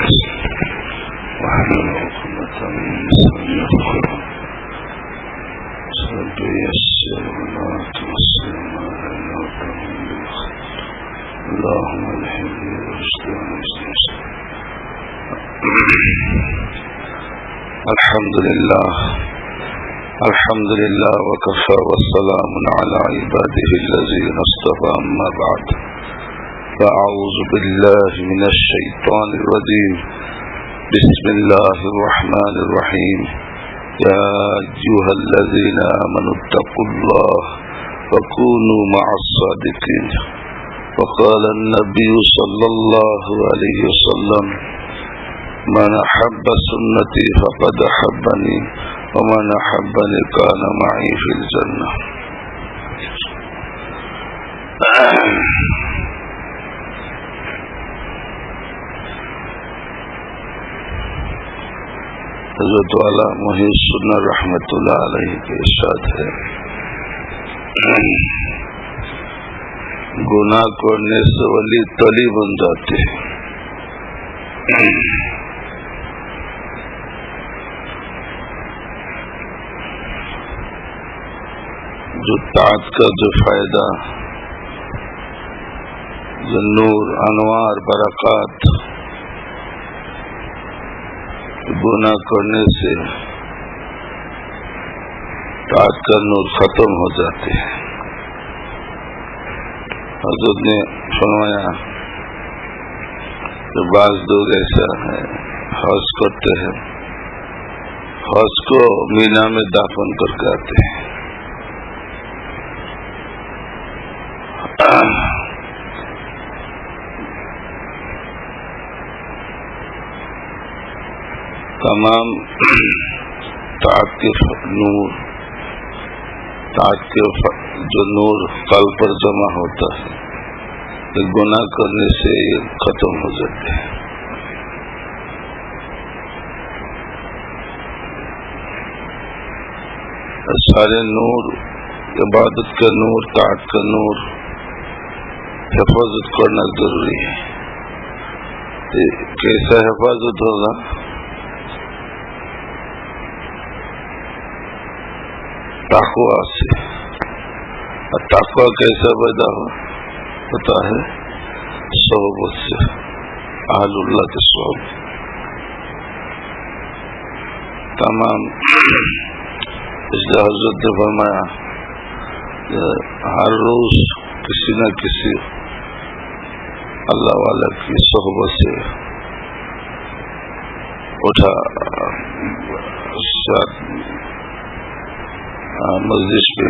واحلل عقدة من لساني يفقهوا رب يسر ولا تعسر ما لنا وكرم بالخير اللهم الحمد الحمد لله وكفى والسلام على عباده الذين اصطفى أما بعد فأعوذ بالله من الشيطان الرجيم بسم الله الرحمن الرحيم يا أيها الذين آمنوا اتقوا الله وكونوا مع الصادقين وقال النبي صلى الله عليه وسلم من أحب سنتي فقد أحبني ومن أحبني كان معي في الجنة. حضرت والا محی السنہ رحمت اللہ علیہ کے ارشاد ہے گناہ کرنے سے ولی تلی بن جاتے ہیں. جو طاعت کا جو فائدہ، جو نور انوار برکات گناہ کرنے سے طاعت کا نور ختم ہو جاتے ہیں. حضرت نے فرمایا کہ بعض لوگ ایسا ہے حج کرتے ہیں، حج کو مینا میں دفن کر کے آتے ہیں. تمام طاعت کے نور، طاعت کے جو نور قلب پر جمع ہوتا ہے یہ گناہ کرنے سے یہ ختم ہو جاتے ہیں. سارے نور، عبادت کا نور، طاعت کا نور حفاظت کرنا ضروری ہے. کیسا حفاظت ہوگا؟ تقوی سے. تقوی کیسا پیدا ہوتا ہے؟ صحبت سے، اہل اللہ کے صحبت. تمام اس لیے حضرت نے فرمایا ہر روز کسی نہ کسی اللہ والا کی صحبت سے اٹھا مجلس پہ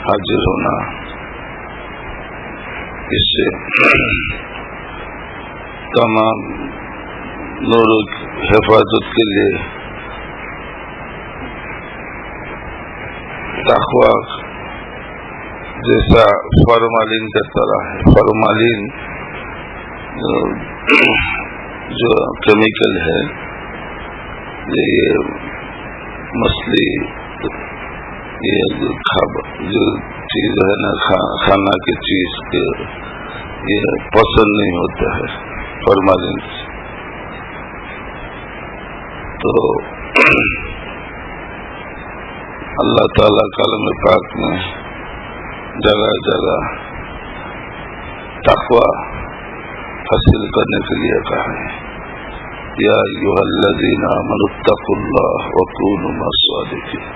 حاضر ہونا، اس سے تمام نوروں کی حفاظت کے لیے تقوی جیسا فارمالین کا طرح ہے. فارمالین جو کیمیکل ہے یہ مچھلی، یہ جو چیز ہے نا کھانا کی چیز کے یہ پسند نہیں ہوتا ہے فارمالین سے. تو اللہ تعالیٰ کلام پاک میں جگہ جگہ تقوی حاصل کرنے کے لیے کہا ہے یا ایھا الذین آمنوا اتقوا اللہ وکونوا مع الصادقین.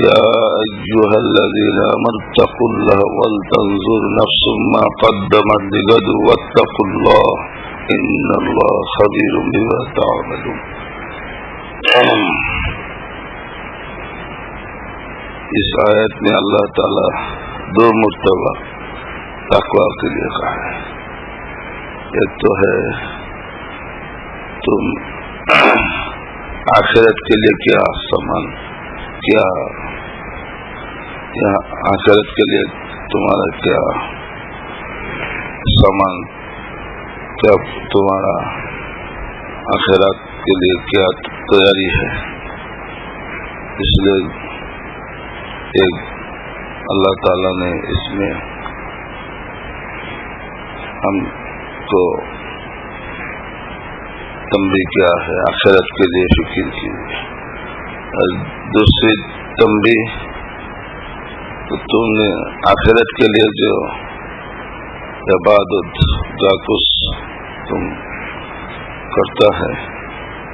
یا ایھا الذین آمنوا اتقوا اللہ ولتنظر نفس ما قدمت لغد واتقوا اللہ ان اللہ خبیر بما تعملون. اس آیت میں اللہ تعالی دو مرتبہ تقوی کے لیے کہا ہے. ایک تو ہے تم آخرت کے لیے کیا سامان، کیا آخرت کے لیے تمہارا کیا سامان، کیا تمہارا آخرت کے لیے کیا تیاری ہے. اس لیے ایک اللہ تعالیٰ نے اس میں ہم کو تنبیہ کیا ہے آخرت کے لیے فکر کیجیے. اور دوسری تنبیہ تو تم نے آخرت کے لیے جو عبادت کا کچھ تم کرتا ہے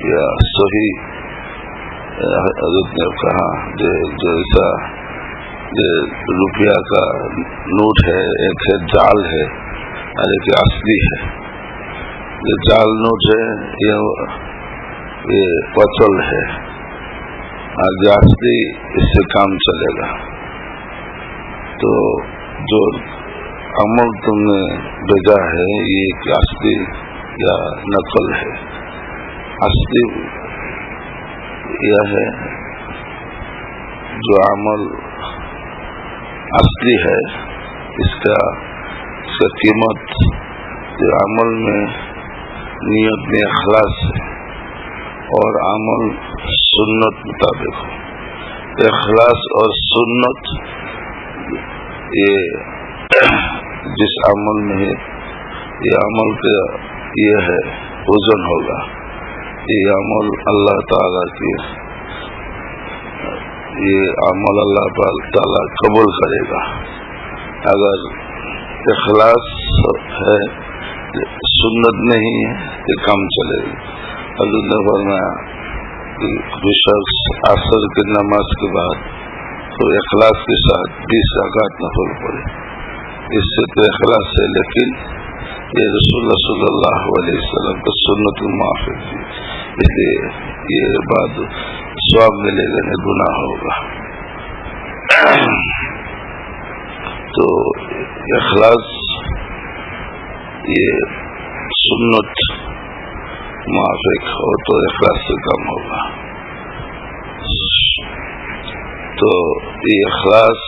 یا صحیح حضرت نے کہا جو ایسا روپیہ کا نوٹ ہے، ایک ہے جال ہے اور ایک اصلی ہے. یہ جال نوٹ ہے یہ پچل ہے اور جو اصلی اس سے کام چلے گا. تو جو عمل تم نے بھیجا ہے یہ اصلی یا نقل ہے. اصلی یہ ہے جو عمل اصلی ہے اس کا قیمت جو عمل میں نیت میں اخلاص ہے اور عمل سنت مطابق ہو. اخلاص اور سنت یہ جس عمل میں ہے یہ عمل کا یہ ہے وزن ہوگا. یہ عمل اللہ تعالیٰ کی یہ عمل اللہ تعالیٰ قبول کرے گا. اگر اخلاص ہے سنت نہیں ہے یہ کام چلے گا. حضرت نے فرمایا کہ شخص عصر کی نماز کے بعد تو اخلاص کے ساتھ 20 رکعت نفل پڑھے. اس سے تو اخلاص ہے لیکن یہ رسول اللہ صلی اللہ علیہ وسلم کا سنت الموافق تھی، اس لیے یہ بات ثواب ملے گا نہیں گناہ ہوگا. تو اخلاص یہ سنت موافق ہو تو اخلاص سے کم ہوگا. تو یہ اخلاص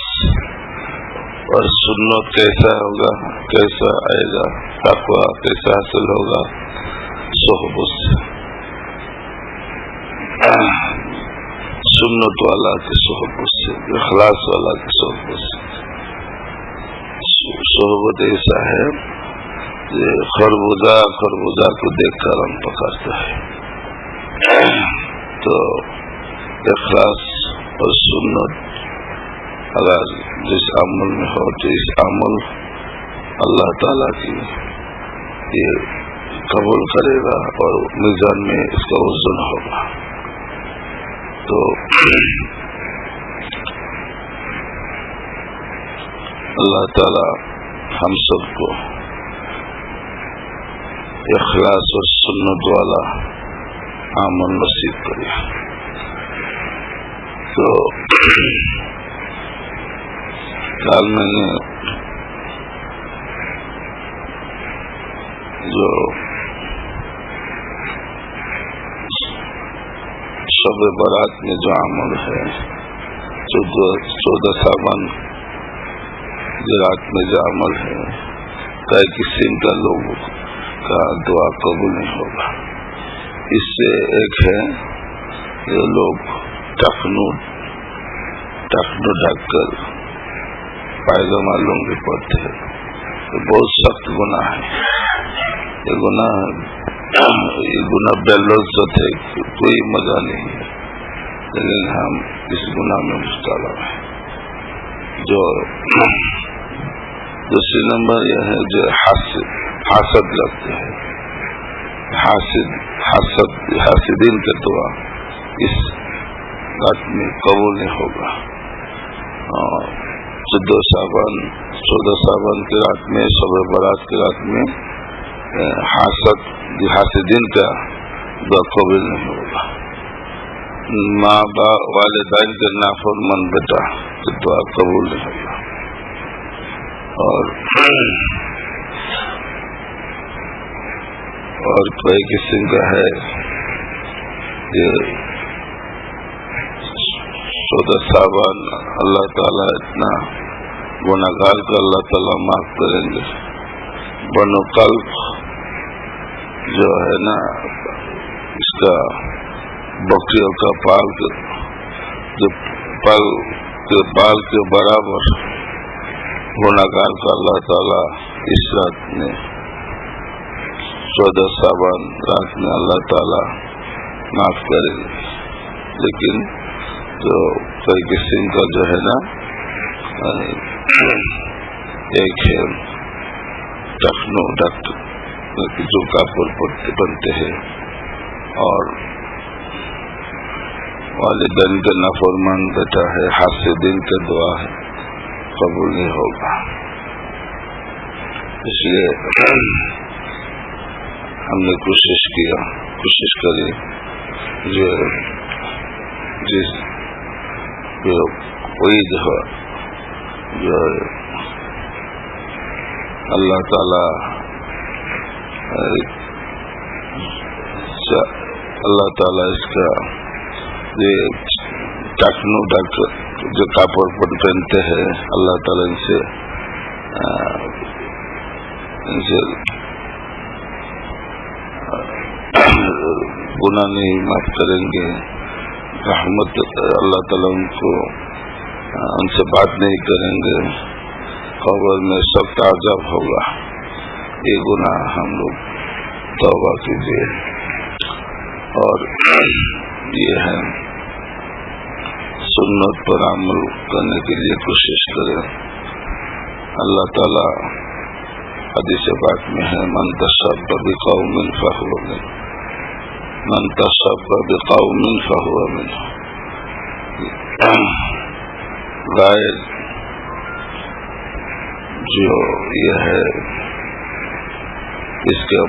اور سنت کیسا ہوگا، کیسا آئے گا، تقویٰ کیسا حاصل ہوگا؟ صحبت سے، سنت والا کی صحبت سے، اخلاص والا کی صحبت سے. صحبت ایسا ہے کہ خربوزہ کو دیکھ کر ہم پکڑتا ہے. تو اخلاص اور سنت اگر جس عمل میں ہو تو اس عمل اللہ تعالیٰ کی یہ قبول کرے گا اور میزان میں اس کا وزن ہوگا. تو اللہ تعالیٰ ہم سب کو اخلاص اور سنت والا عمل نصیب کرے. تو کل میں نے جو شب برات میں جو عمل ہے 14 ساون جو رات میں جو عمل ہے کئی قسم کا لوگوں کا دعا قبول نہیں ہوگا. اس سے ایک ہے جو لوگ ٹخنو ڈھک کر پائجامہ لنگی پڑتے ہیں. یہ بہت سخت گناہ ہے. یہ گناہ بے لذت ہے، کوئی مزہ نہیں ہے، لیکن ہم اس گناہ میں مبتلا ہیں. جو دوسری نمبر یہ ہے جو حاسد لگتے ہیں. حاسدین کے دعا اس رات میں قبول نہیں ہوگا. 14 ساون کی رات میں شب برات کی رات میں حاسدین کا دعا قبول نہیں ہوگا. ماں باپ والدین کے نافرمان بیٹا کی دعا قبول نہیں ہوگا. اور کوئی قسم کا ہے کہ 14 ساون اللہ تعالیٰ اتنا گناہگار کو اللہ تعالیٰ معاف کریں گے. بنو قلب جو ہے نا اس کا بکریوں کا پال کے برابر گناہگار کو اللہ تعالیٰ اس رات میں 14 سابان رات میں اللہ تعالی معاف کریں گے. لیکن جو کئی قسم کا جو ہے نا ایک ہے ٹخنو ڈاکٹر جو کافر بنتے ہیں اور والدین کا نافرمان بیٹا ہے، حاسدین کا دعا ہے قبول نہیں ہوگا. اس لیے ہم نے کوشش کری جو کوئی دفعہ جو اللہ تعالی اس کا ٹخنو ڈاکٹر جو کپڑ پہنتے ہیں اللہ تعالیٰ ان سے گناہ نہیں معاف کریں گے. رحمت اللہ تعالیٰ ان سے بات نہیں کریں گے. قبر میں سخت عذاب ہوگا. یہ گناہ ہم لوگ توبہ کیجیے. اور یہ ہے سنت پر عمل کرنے کے لیے کوشش کریں. اللہ تعالیٰ حدیث پاک میں ہے من تشبہ بقوم فہو منہ، من تشبہ بقوم فہو منہ. غیر جو یہ ہے اس کا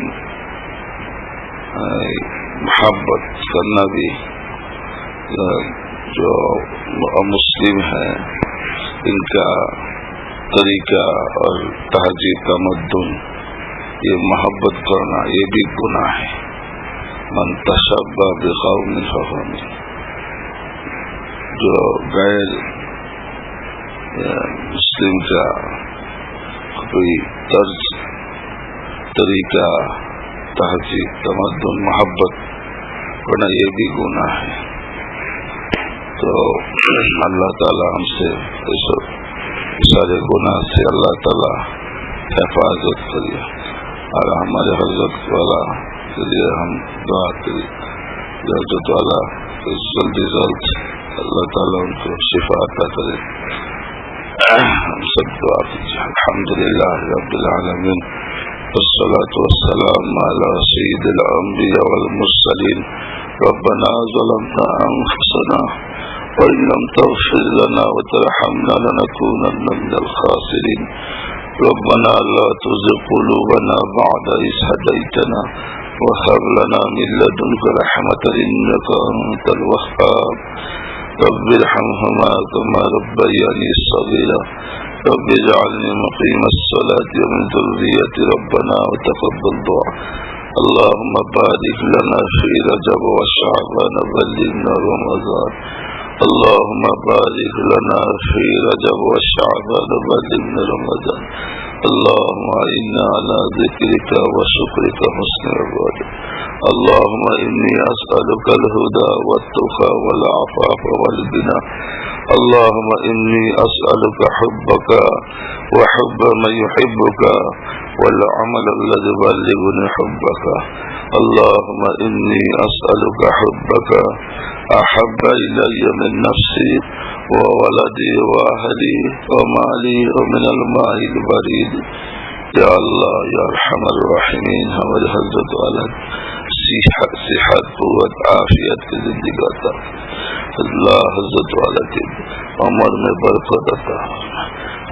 محبت کرنا بھی جو مسلم ہے ان کا طریقہ اور تہذیب کا تمدن، یہ محبت کرنا یہ بھی گناہ ہے. من تشبہ بقوم فہو منہ. جو غیر مسلم کا کوئی طرز، طریقہ، تہذیب، تمدن، محبت کرنا یہ بھی گناہ ہے. تو اللہ تعالی ہم سے سارے گناہ سے اللہ تعالی حفاظت کریے اور ہمارے حضرت والا کے لیے ہم دعا کریے. حضرت والا جلد اللہ تعالیٰ ان کو شفا عطا کرے. ہم سب دعا کیجیے. الحمدللہ رب العالمین والصلاة والسلام على سید الانبیاء والمرسلین. ربنا ظلمنا انفسنا وإن لم تغفر لنا وترحمنا لنكونن من الخاسرين. ربنا لا تزغ قلوبنا بعد إذ هديتنا وهب لنا من لدنك رحمة إنك أنت الوهاب. رب ارحمهما كما ربياني صغيرا. رب اجعلني مقيم الصلاة ومن ذريتي ربنا وتقبل دعاء. اللهم بارك لنا في رجب وشعبان وبلغنا رمضان. اللهم بارك لنا في رجب وشعبان وبلغنا رمضان. اللهم إنا على ذكرك وشكرك حسن عبادتك. اللهم إني أسألك الهدى والتقى والعفاف والغنى. اللهم إني أسألك حبك وحب من يحبك والعمل الذي يبلغني حبك. اللهم إني أسألك حبك أحب إلي من نفسي وولدي وأهلي ومالي ومن الماء البريد. یا اللہ یا ارحم الراحمین ہمارے حضرت والا صحت قوت عافیت کی زندگی عطا. اللہ حضرت والا کی عمر میں برکت عطا.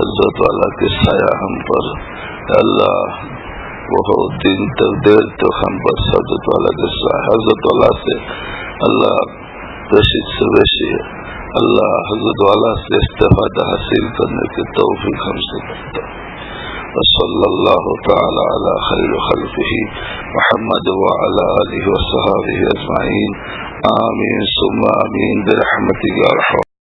حضرت والا کے سایہ ہم پر اللہ بہت دن تک دیر تک ہم پر حضرت والا کے سایہ. حضرت والا سے اللہ رشید سے ویسی ہے. اللہ حضرت والا سے استفادہ حاصل کرنے کی توفیق ہم سے کرتا. وصلی اللہ تعالی علی خیر خلقہ محمد وعلی آلہ وصحبہ اجمعین. آمین ثم آمین برحمتک یا ارحم